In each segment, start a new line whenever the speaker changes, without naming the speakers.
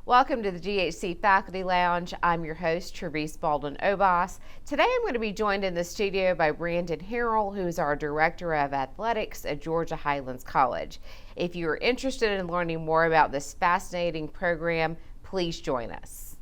Welcome to the GHC Faculty Lounge. I'm your host, Therese Baldwin-Obas. Today I'm going to be joined in the studio by Brandan Harrell, who is our Director of Athletics at Georgia Highlands College. If you are interested in learning more about this fascinating program, please join us.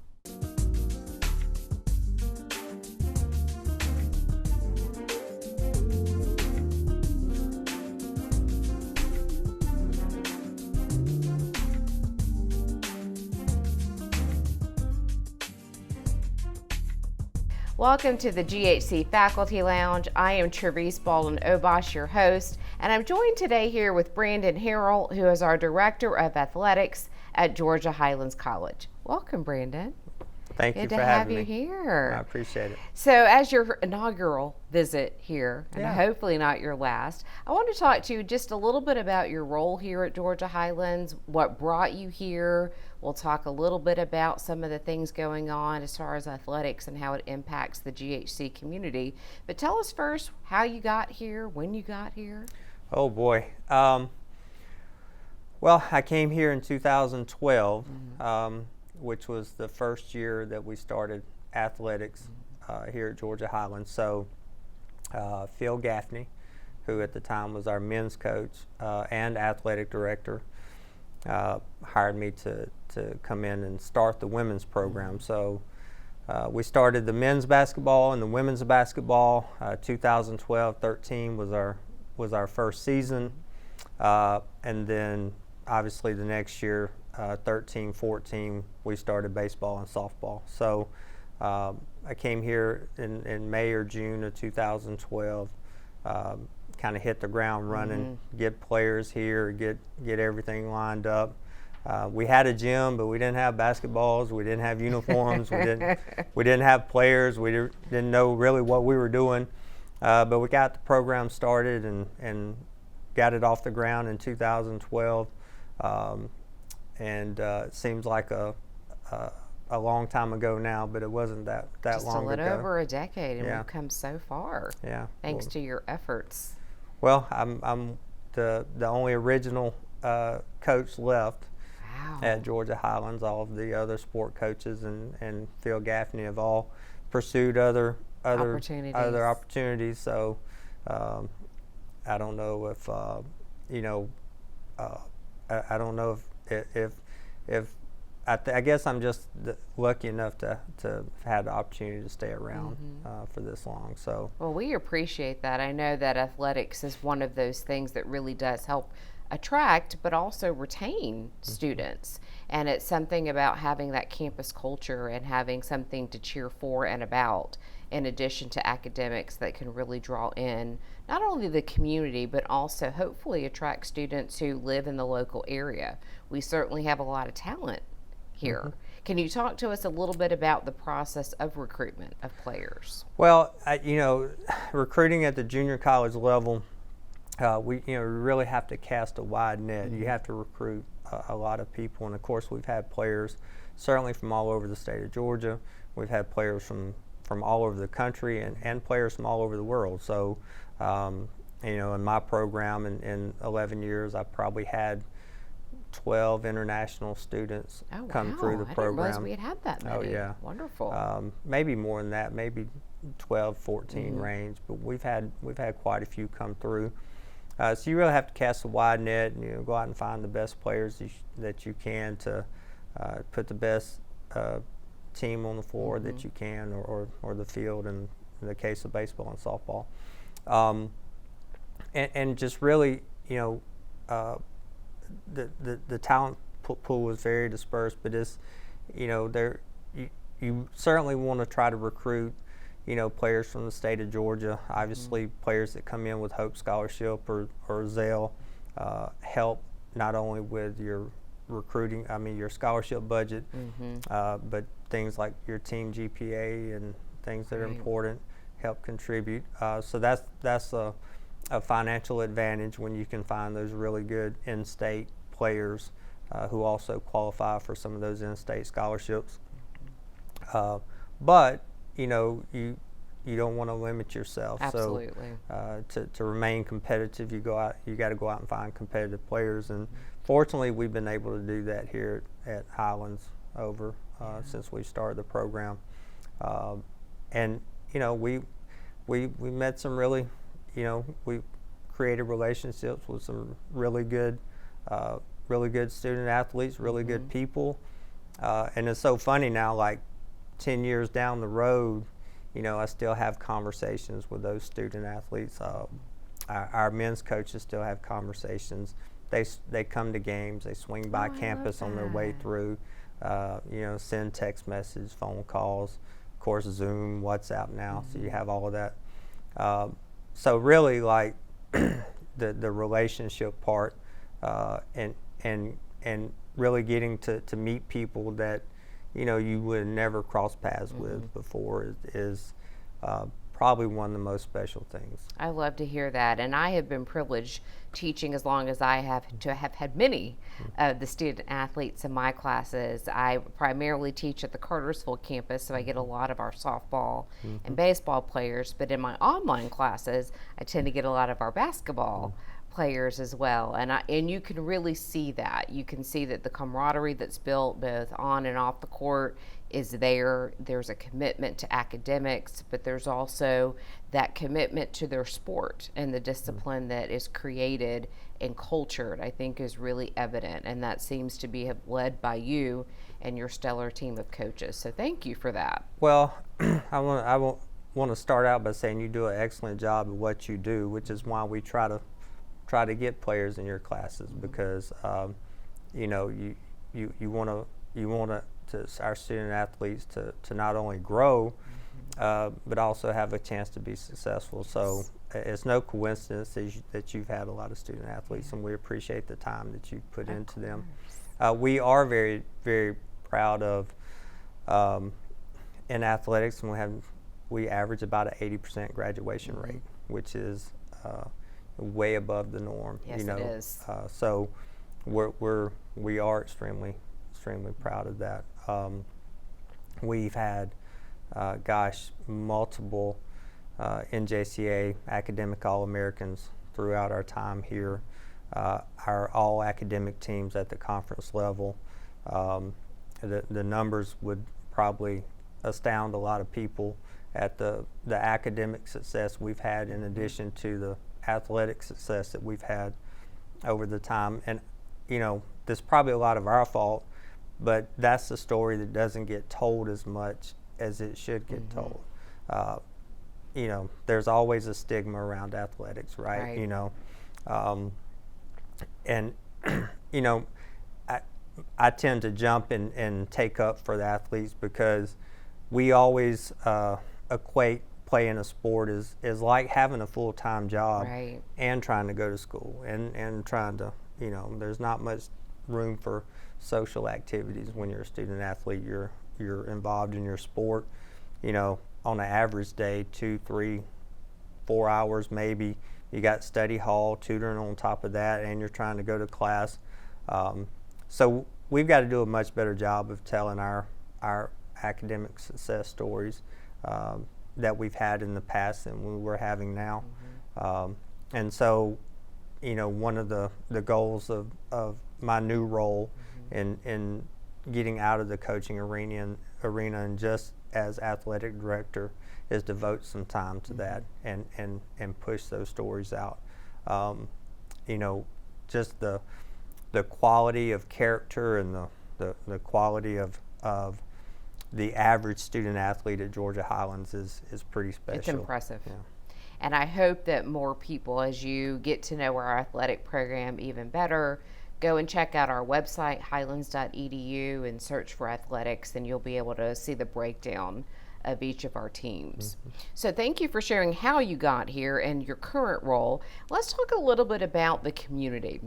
Welcome to the GHC Faculty Lounge. I am Therese Baldwin-Obas, your host, and I'm joined today here with Brandan Harrell, who is our Director of Athletics at Georgia Highlands College. Welcome, Brandan.
Thank you for having me.
Good to have you here.
I appreciate it.
So as your inaugural visit here, and hopefully not your last, I want to talk to you just a little bit about your role here at Georgia Highlands, what brought you here. We'll talk a little bit about some of the things going on as far as athletics and how it impacts the GHC community. But tell us first how you got here, when you got here.
Oh boy. Well, I came here in 2012. Which was the first year that we started athletics here at Georgia Highlands. So Phil Gaffney, who at the time was our men's coach and athletic director, hired me to come in and start the women's program. So we started the men's basketball and the women's basketball. 2012-13 was our first season, and then obviously the next year, 13-14, we started baseball and softball. So I came here in May or June of 2012, kind of hit the ground running, get players here, get everything lined up. We had a gym, but we didn't have basketballs, we didn't have uniforms, we didn't have players, we didn't know really what we were doing. But we got the program started and got it off the ground in 2012. And it seems like a long time ago now, but it wasn't that long ago.
Just a little over a decade, and we've come so far.
Yeah.
Thanks to your efforts.
Well, I'm the only original coach left at Georgia Highlands. All of the other sport coaches and Phil Gaffney have all pursued other opportunities. So I don't know if I don't know if I guess I'm just lucky enough to have had the opportunity to stay around for this long. So
well, we appreciate that. I know that athletics is one of those things that really does help attract but also retain students, and it's something about having that campus culture and having something to cheer for and about, in addition to academics, that can really draw in not only the community but also hopefully attract students who live in the local area. We certainly have a lot of talent here. Can you talk to us a little bit about the process of recruitment of players?
Well, recruiting at the junior college level, we really have to cast a wide net. You have to recruit a lot of people, and of course we've had players certainly from all over the state of Georgia. We've had players from all over the country and players from all over the world. So in my program in 11 years, I probably had 12 international students come through the program.
I didn't realize we had that many.
Oh yeah,
wonderful.
Maybe more than that, maybe 12, 14 range, but we've had quite a few come through. So you really have to cast a wide net and go out and find the best players that you can to put the best team on the floor that you can, or the field in the case of baseball and softball, and just really the talent pool was very dispersed, but it's you certainly want to try to recruit players from the state of Georgia. Obviously players that come in with Hope Scholarship or Zale help not only with your recruiting, your scholarship budget, but things like your team GPA and things that are important help contribute. So that's a financial advantage when you can find those really good in-state players who also qualify for some of those in-state scholarships. But you don't want to limit yourself.
Absolutely.
So to remain competitive, you got to go out and find competitive players, and fortunately we've been able to do that here at Highlands over since we started the program. And we met some really, we created relationships with some really good student athletes, really good people. And it's so funny now, like 10 years down the road, I still have conversations with those student athletes. Our men's coaches still have conversations. They come to games, they swing by campus on their way through, send text messages, phone calls, of course Zoom, WhatsApp now, so you have all of that. So really, like the relationship part, and really getting to meet people that you would never cross paths with before is probably one of the most special things.
I love to hear that, and I have been privileged teaching as long as I have to have had many of the student athletes in my classes. I primarily teach at the Cartersville campus, so I get a lot of our softball and baseball players, but in my online classes, I tend to get a lot of our basketball players as well, and you can really see that. You can see that the camaraderie that's built both on and off the court is there. There's a commitment to academics, but there's also that commitment to their sport, and the discipline that is created and cultured, I think, is really evident, and that seems to be led by you and your stellar team of coaches. So thank you for that.
Well, I want to start out by saying you do an excellent job of what you do, which is why we try to get players in your classes, because you want our student athletes to not only grow but also have a chance to be successful. So it's no coincidence that you've had a lot of student athletes, and we appreciate the time that you put into them. We are very, very proud of in athletics, and we average about an 80% graduation rate, which is way above the norm.
Yes, it is.
So we are extremely proud of that. We've had multiple NJCA academic All-Americans throughout our time here. Our all academic teams at the conference level, the numbers would probably astound a lot of people at the academic success we've had, in addition to the athletic success that we've had over the time. And there's probably a lot of our fault, but that's the story that doesn't get told as much as it should get told. There's always a stigma around athletics, right? And I tend to jump and take up for the athletes, because we always equate playing a sport is like having a full-time job,
right,
and trying to go to school and trying to, there's not much room for social activities when you're a student athlete. You're involved in your sport, on an average day, 2, 3, 4 hours maybe. You got study hall, tutoring on top of that, and you're trying to go to class. So we've got to do a much better job of telling our academic success stories that we've had in the past and we're having now. And so, one of the goals of my new role in getting out of the coaching arena and just as athletic director is devote some time to that and push those stories out. Just the quality of character and the quality of the average student athlete at Georgia Highlands is pretty special.
It's impressive.
Yeah.
And I hope that more people, as you get to know our athletic program even better, go and check out our website, highlands.edu, and search for athletics, and you'll be able to see the breakdown of each of our teams. So thank you for sharing how you got here and your current role. Let's talk a little bit about the community.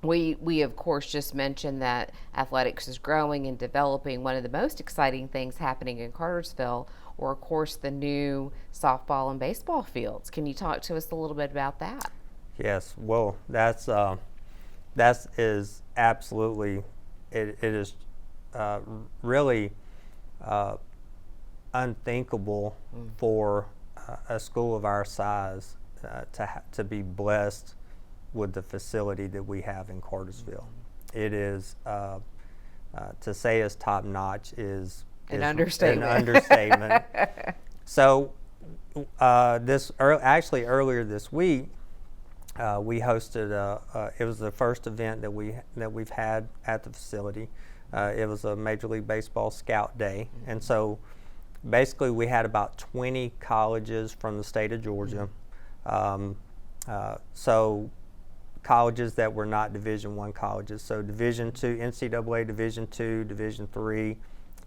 We of course just mentioned that athletics is growing and developing. One of the most exciting things happening in Cartersville or of course the new softball and baseball fields. Can you talk to us a little bit about that?
Yes, well, that is absolutely, it is really unthinkable for a school of our size to be blessed with the facility that we have in Cartersville. It is to say is top notch is
an understatement.
An understatement. So actually earlier this week, we hosted it was the first event that we've had at the facility. It was a Major League Baseball Scout Day, and so basically we had about 20 colleges from the state of Georgia. So colleges that were not Division I colleges, so Division II, NCAA Division II, Division III,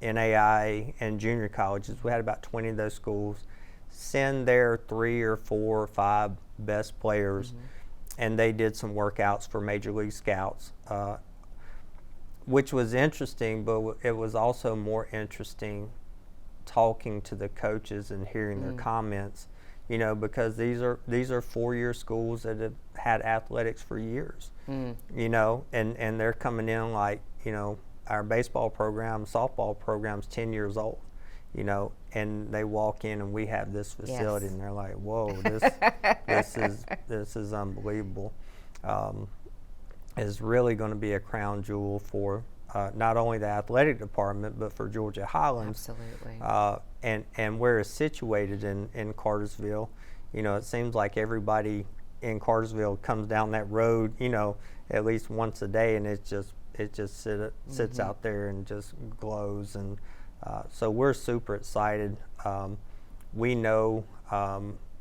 NAIA, and junior colleges. We had about 20 of those schools send their 3 or 4 or 5 best players, and they did some workouts for Major League Scouts, which was interesting, but it was also more interesting talking to the coaches and hearing their comments, you know, because these are 4-year schools that have had athletics for years, you know, and they're coming in like, you know, our baseball program, softball program's 10 years old, you know, and they walk in and we have this facility, and they're like, whoa, this is unbelievable. Is really going to be a crown jewel for not only the athletic department, but for Georgia Highlands.
Absolutely.
And where it's situated in Cartersville, you know, it seems like everybody in Cartersville comes down that road, you know, at least once a day, and it just sits out there and just glows. And so we're super excited. We know,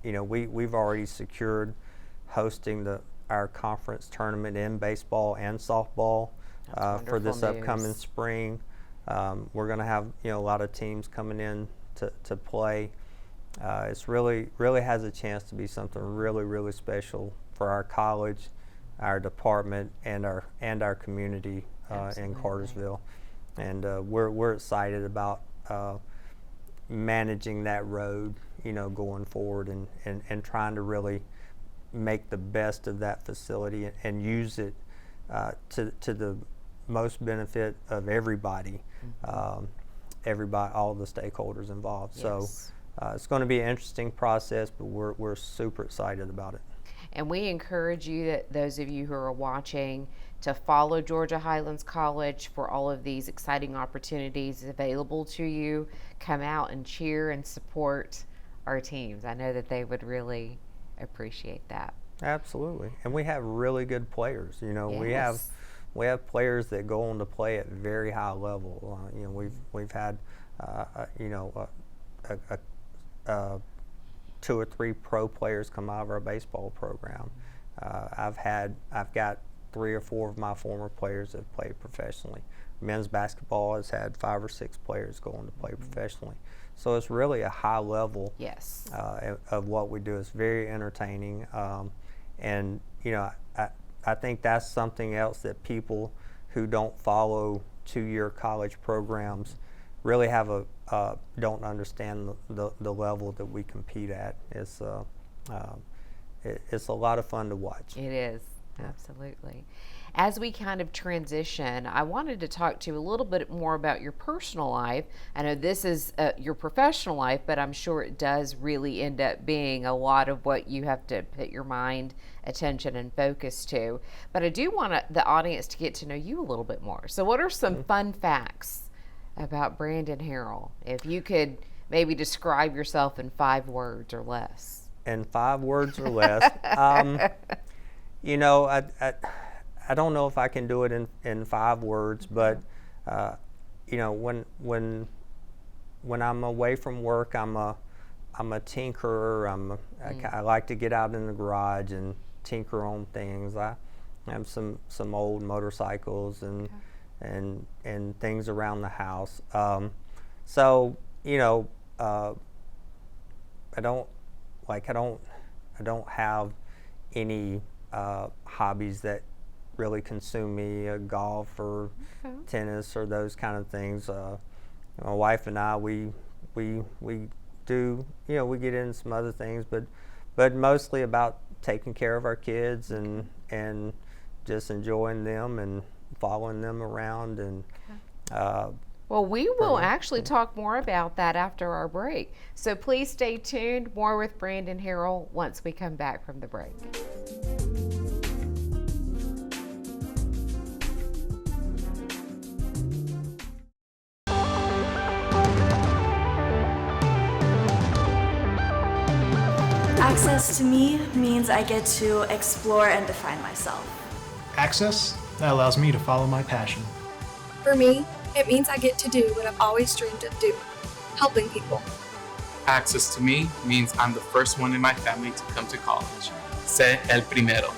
you know, we've already secured hosting our conference tournament in baseball and softball for this upcoming spring. We're going to have, you know, a lot of teams coming in to play. It's really has a chance to be something really special for our college, our department, and our community in Cartersville. And we're excited about managing that road, you know, going forward, and trying to really make the best of that facility and use it to the most benefit of everybody, all the stakeholders involved. Yes. So it's going to be an interesting process, but we're super excited about it.
And we encourage you, that those of you who are watching, to follow Georgia Highlands College for all of these exciting opportunities available to you. Come out and cheer and support our teams. I know that they would really appreciate that.
Absolutely. And we have really good players. You know, we have players that go on to play at very high level. You know, we've had you know, 2 or 3 pro players come out of our baseball program. I've got 3 or 4 of my former players that have played professionally. Men's basketball has had 5 or 6 players go on to play professionally. So it's really a high level of what we do. It's very entertaining, and you know, I think that's something else that people who don't follow 2-year college programs really don't understand the level that we compete at. It's a lot of fun to watch.
It is. Absolutely. As we kind of transition, I wanted to talk to you a little bit more about your personal life. I know this is your professional life, but I'm sure it does really end up being a lot of what you have to put your mind, attention, and focus to. But I do want the audience to get to know you a little bit more. So what are some fun facts about Brandan Harrell? If you could maybe describe yourself in 5 words or less.
In 5 words or less. You know, I don't know if I can do it in 5 words, but you know, when I'm away from work, I'm a tinkerer. I like to get out in the garage and tinker on things. I have some old motorcycles and things around the house. So you know, I don't have any hobbies that really consume me, golf or tennis or those kind of things. My wife and I, we do, you know, we get into some other things, but mostly about taking care of our kids and just enjoying them and following them around. And
well, we will actually talk more about that after our break. So please stay tuned. More with Brandan Harrell once we come back from the break.
Access to me means I get to explore and define myself.
Access? That allows me to follow my passion.
For me, it means I get to do what I've always dreamed of doing, helping people.
Access to me means I'm the first one in my family to come to college. Sé el primero.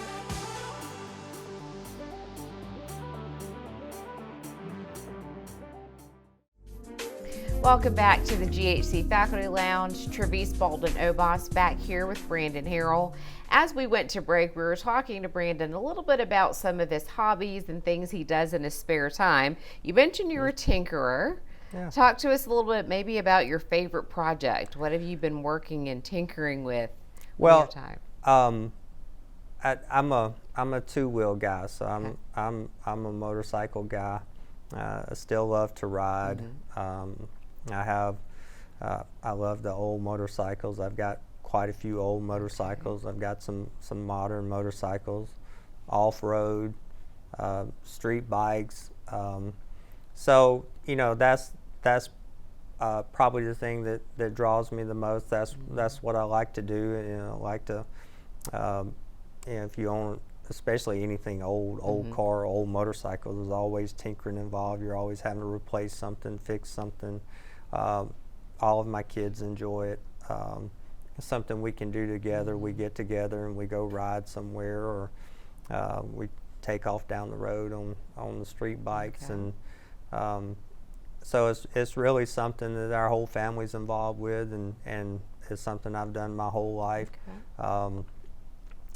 Welcome back to the GHC Faculty Lounge. Travis Baldwin-Obas back here with Brandan Harrell. As we went to break, we were talking to Brandan a little bit about some of his hobbies and things he does in his spare time. You mentioned you're a tinkerer.
Yeah.
Talk to us a little bit maybe about your favorite project. What have you been working and tinkering with in your time?
I'm a two-wheel guy, so I'm a motorcycle guy. I still love to ride. I love the old motorcycles. I've got quite a few old motorcycles. I've got some modern motorcycles, off-road, street bikes. So that's probably the thing that draws me the most. That's what I like to do. I like to if you own especially anything old car, old motorcycle, there's always tinkering involved. You're always having to replace something, fix something. All of my kids enjoy it. It's something we can do together. We get together and we go ride somewhere, or we take off down the road on the street bikes. And so it's really something that our whole family's involved with, and it's something I've done my whole life.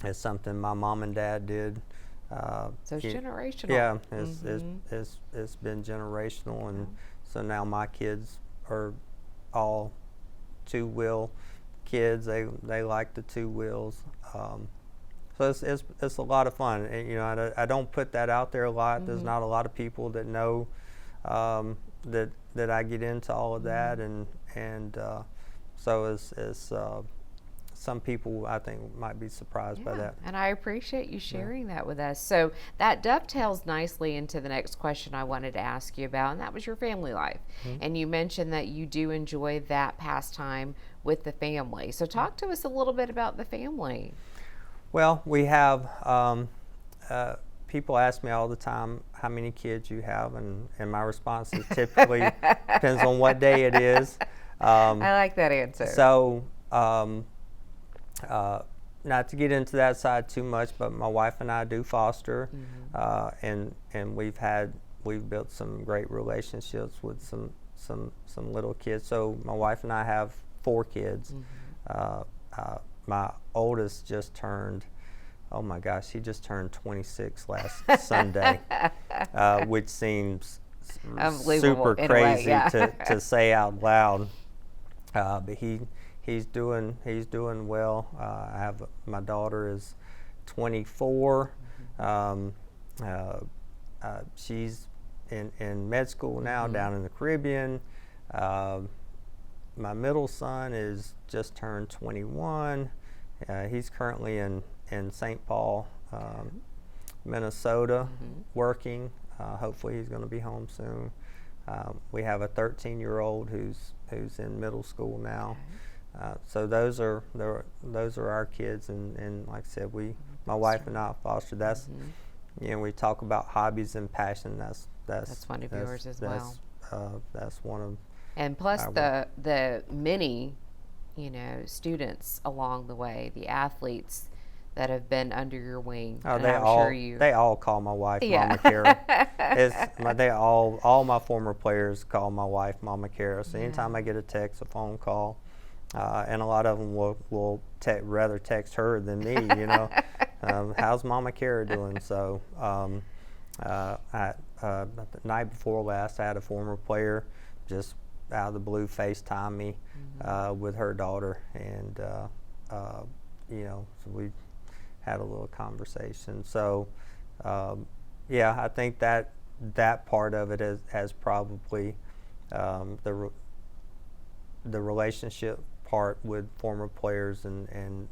It's something my mom and dad did.
So it's generational.
Yeah, it's been generational, and so now my kids are all two-wheel kids. They like the two wheels. So it's a lot of fun. And, I don't put that out there a lot. There's not a lot of people that know that I get into all of that, and so it's some people I think might be surprised by that.
And I appreciate you sharing that with us. So that dovetails nicely into the next question I wanted to ask you about, and that was your family life. And you mentioned that you do enjoy that pastime with the family. So talk to us a little bit about the family.
Well, we have, people ask me all the time how many kids you have, and my response is typically depends on what day it is.
I like that answer.
So, not to get into that side too much, but my wife and I do foster, and we've built some great relationships with some little kids. So my wife and I have 4 kids. My oldest just turned, oh my gosh, he just turned 26 last Sunday, which seems super crazy to say out loud. But he's doing well. I have my daughter is 24. She's in med school now down in the Caribbean. My middle son is just turned 21. He's currently in St. Paul, Minnesota, working. Hopefully he's going to be home soon. We have a 13-year-old who's in middle school now. So those are our kids, and like I said, my wife and I foster. That's we talk about hobbies and passion. That's one of yours as well. That's one of.
And plus the many, students along the way, the athletes that have been under your wing.
Oh, they all call my wife Mama Kara. All my former players call my wife Mama Kara. So anytime I get a text, a phone call, and a lot of them will rather text her than me. How's Mama Kara doing? So the night before last, I had a former player just out of the blue FaceTime me with her daughter, and so we had a little conversation. So I think that part of it has probably the relationship part with former players and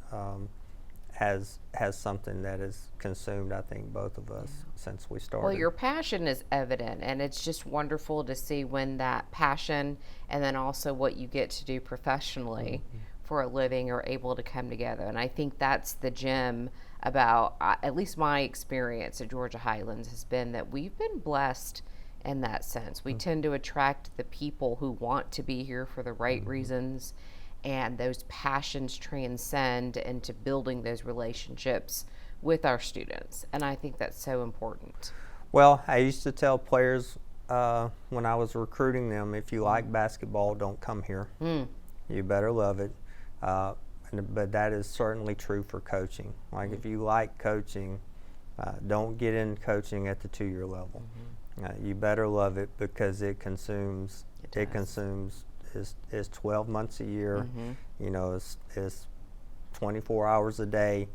has something that has consumed, I think, both of us since we started.
Well, your passion is evident, and it's just wonderful to see when that passion and then also what you get to do professionally for a living are able to come together. And I think that's the gem about, at least my experience at Georgia Highlands has been that we've been blessed in that sense. We tend to attract the people who want to be here for the right reasons, and those passions transcend into building those relationships with our students. And I think that's so important.
Well, I used to tell players when I was recruiting them, if you like basketball, don't come here. You better love it. But that is certainly true for coaching. Like if you like coaching, don't get in coaching at the 2-year level. You better love it because it consumes. It consumes is 12 months a year. You know, it's 24 hours a day.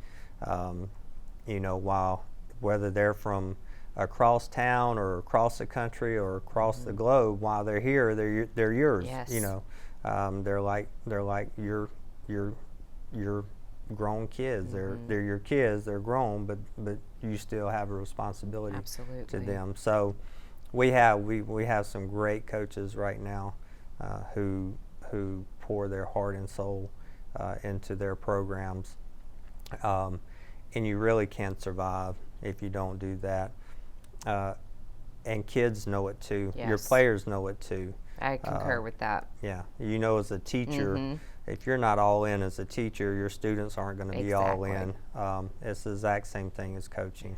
You know, whether they're from across town or across the country or across the globe, while they're here, they're yours.
Yes.
You know, they're like your grown kids. They're your kids. They're grown, but you still have a responsibility to them. So we have some great coaches right now who pour their heart and soul into their programs, and you really can't survive if you don't do that. And kids know it too.
Yes.
Your players know it too.
I concur with that.
Yeah, you know, as a teacher, if you're not all in as a teacher, your students aren't going to be all in. It's the exact same thing as coaching.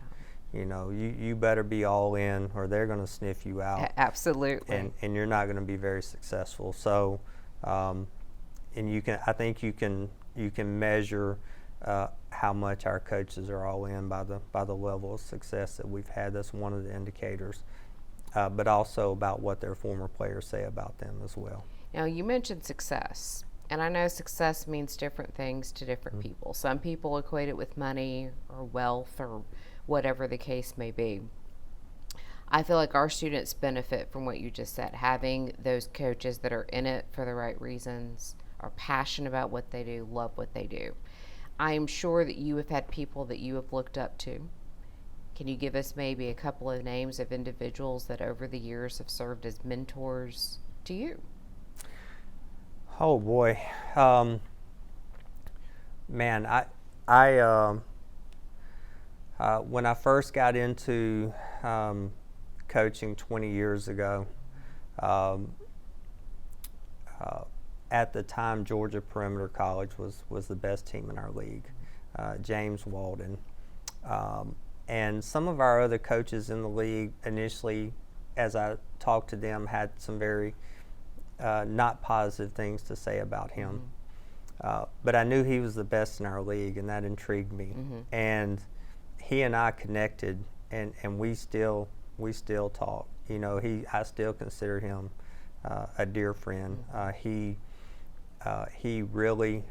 You know, you better be all in, or they're going to sniff you out.
Absolutely.
And you're not going to be very successful. So, and I think you can measure how much our coaches are all in by the level of success that we've had. That's one of the indicators. But also about what their former players say about them as well.
Now, you mentioned success, and I know success means different things to different people. Some people equate it with money or wealth or whatever the case may be. I feel like our students benefit from what you just said, having those coaches that are in it for the right reasons, are passionate about what they do, love what they do. I am sure that you have had people that you have looked up to. Can you give us maybe a couple of names of individuals that over the years have served as mentors to you?
Oh boy, man, I when I first got into coaching 20 years ago, at the time Georgia Perimeter College was the best team in our league. James Walden. And some of our other coaches in the league initially, as I talked to them, had some very not positive things to say about him. But I knew he was the best in our league, and that intrigued me. And he and I connected, and we still talk. You know, I still consider him a dear friend. He really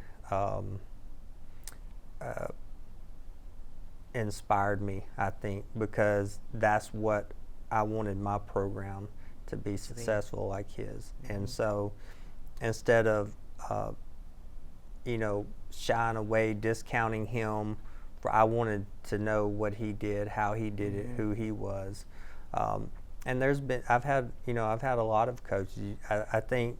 inspired me, I think, because that's what I wanted my program to be successful like his. And so instead of you know, shying away, discounting him, I wanted to know what he did, how he did it, who he was. And I've had a lot of coaches. I think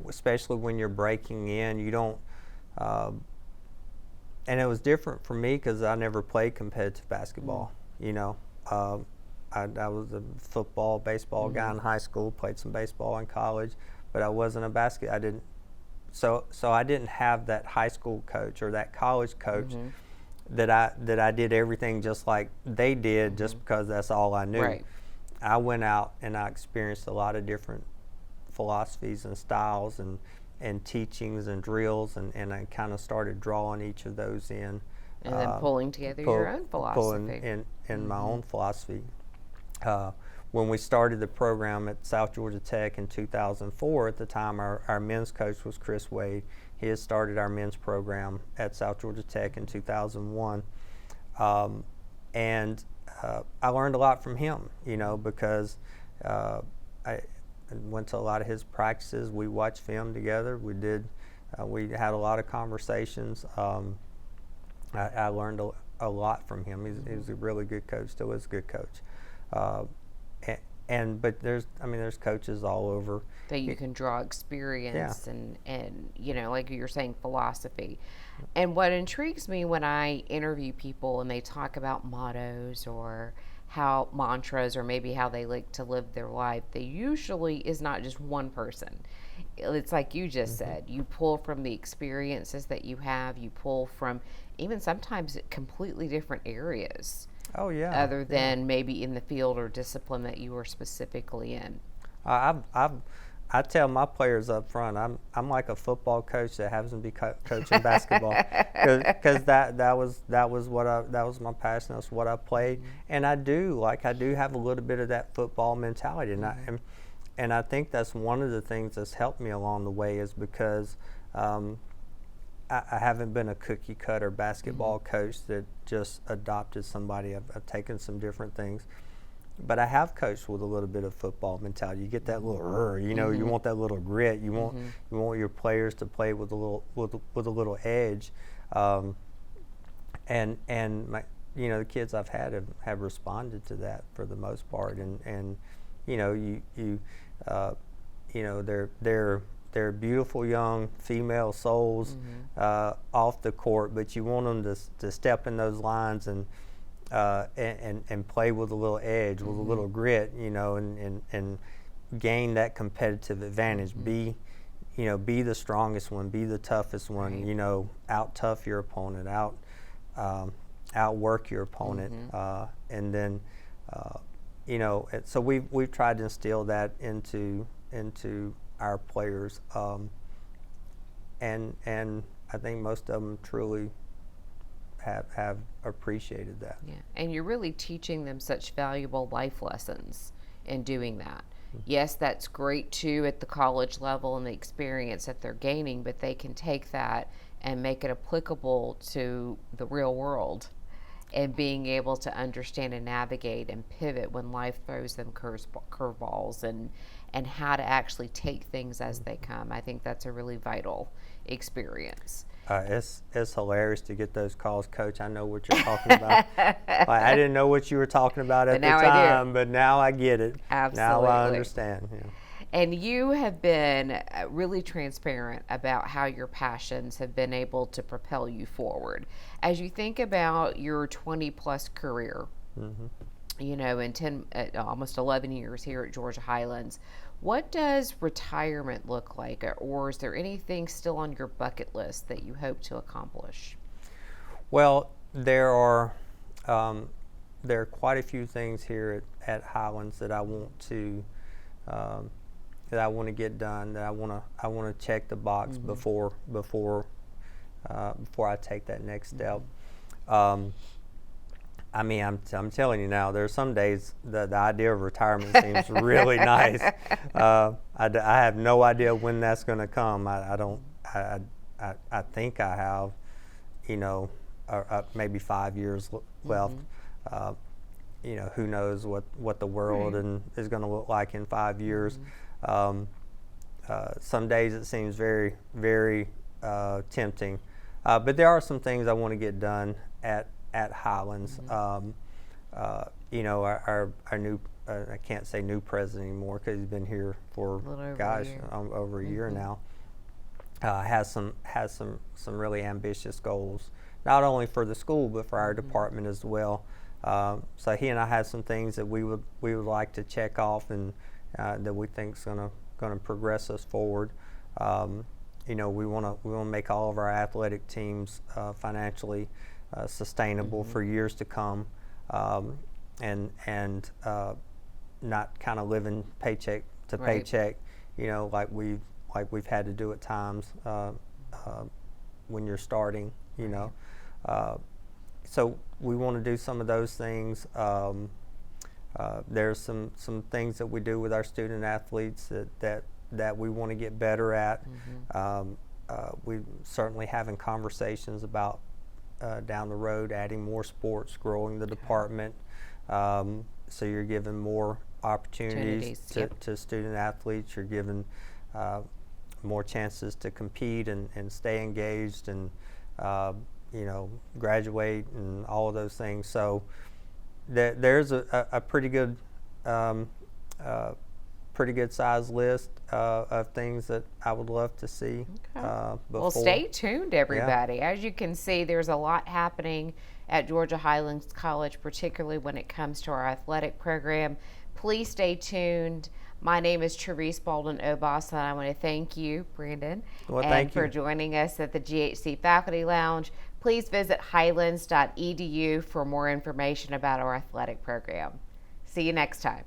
especially when you're breaking in, you don't. And it was different for me because I never played competitive basketball. You know, I was a football, baseball guy in high school. Played some baseball in college, but I wasn't a basket. I didn't. So I didn't have that high school coach or that college coach that I did everything just like they did just because that's all I knew.
Right.
I went out and I experienced a lot of different philosophies and styles and teachings and drills, and I kind of started drawing each of those in.
And then pulling together your own philosophy.
Pulling in my own philosophy. When we started the program at South Georgia Tech in 2004, at the time our men's coach was Chris Wade. He had started our men's program at South Georgia Tech in 2001. And I learned a lot from him, you know, because I went to a lot of his practices. We watched film together. We had a lot of conversations. I learned a lot from him. He was a really good coach, still is a good coach. but there's coaches all over.
That you can draw experience and like you're saying, philosophy. And what intrigues me when I interview people and they talk about mottos or how mantras or maybe how they like to live their life, they usually is not just one person. It's like you just said, you pull from the experiences that you have, you pull from even sometimes completely different areas.
Oh yeah.
Other than maybe in the field or discipline that you were specifically in.
I tell my players up front, I'm like a football coach that happens to be coaching basketball, because that was my passion. That's what I played, and I do have a little bit of that football mentality, and I think that's one of the things that's helped me along the way is because I haven't been a cookie cutter basketball coach that just adopted somebody. I've taken some different things. But I have coached with a little bit of football mentality. You get that little, you want that little grit. You want your players to play with a little edge, and the kids I've had have responded to that for the most part. And they're beautiful young female souls off the court, but you want them to step in those lines and play with a little edge, with a little grit, and gain that competitive advantage. Be the strongest one, be the toughest one. Out tough your opponent, outwork your opponent, and then so we've tried to instill that into our players, and I think most of them truly have appreciated that.
Yeah, and you're really teaching them such valuable life lessons in doing that. Yes, that's great too at the college level and the experience that they're gaining, but they can take that and make it applicable to the real world and being able to understand and navigate and pivot when life throws them curveballs and how to actually take things as they come. I think that's a really vital experience.
It's hilarious to get those calls, Coach. I know what you're talking about. I didn't know what you were talking about at the time, but now I get it.
Absolutely.
Now I understand. Yeah.
And you have been really transparent about how your passions have been able to propel you forward. As you think about your 20-plus career, in almost 11 years here at Georgia Highlands, what does retirement look like, or is there anything still on your bucket list that you hope to accomplish?
Well, there are quite a few things here at Highlands that I want to get done. That I want to check the box before I take that next step. I'm telling you now, there's some days the idea of retirement seems really nice. I have no idea when that's going to come. I think I have, maybe 5 years left. Who knows what the world is going to look like in 5 years. Some days it seems very, very tempting. But there are some things I want to get done at Highlands. Our new, I can't say new president anymore because he's been here for over a year now. Has some really ambitious goals, not only for the school but for our department as well. So he and I have some things that we would like to check off and that we think is going to progress us forward. We want to make all of our athletic teams financially sustainable for years to come, and not kind of living paycheck to paycheck, like we've had to do at times when you're starting, So we want to do some of those things. There's some things that we do with our student athletes that we want to get better at. We certainly having conversations about down the road adding more sports, growing the department, so you're giving more opportunities to student athletes. You're giving more chances to compete and stay engaged and graduate and all of those things. So there's a pretty good pretty good size list of things that I would love to see.
Well,
Before.
stay tuned, everybody. As you can see, there's a lot happening at Georgia Highlands College, particularly when it comes to our athletic program. Please stay tuned. My name is Therese Baldwin Obas, and I want to thank you, Brandon, for joining us at the GHC Faculty Lounge. Please visit highlands.edu for more information about our athletic program. See you next time.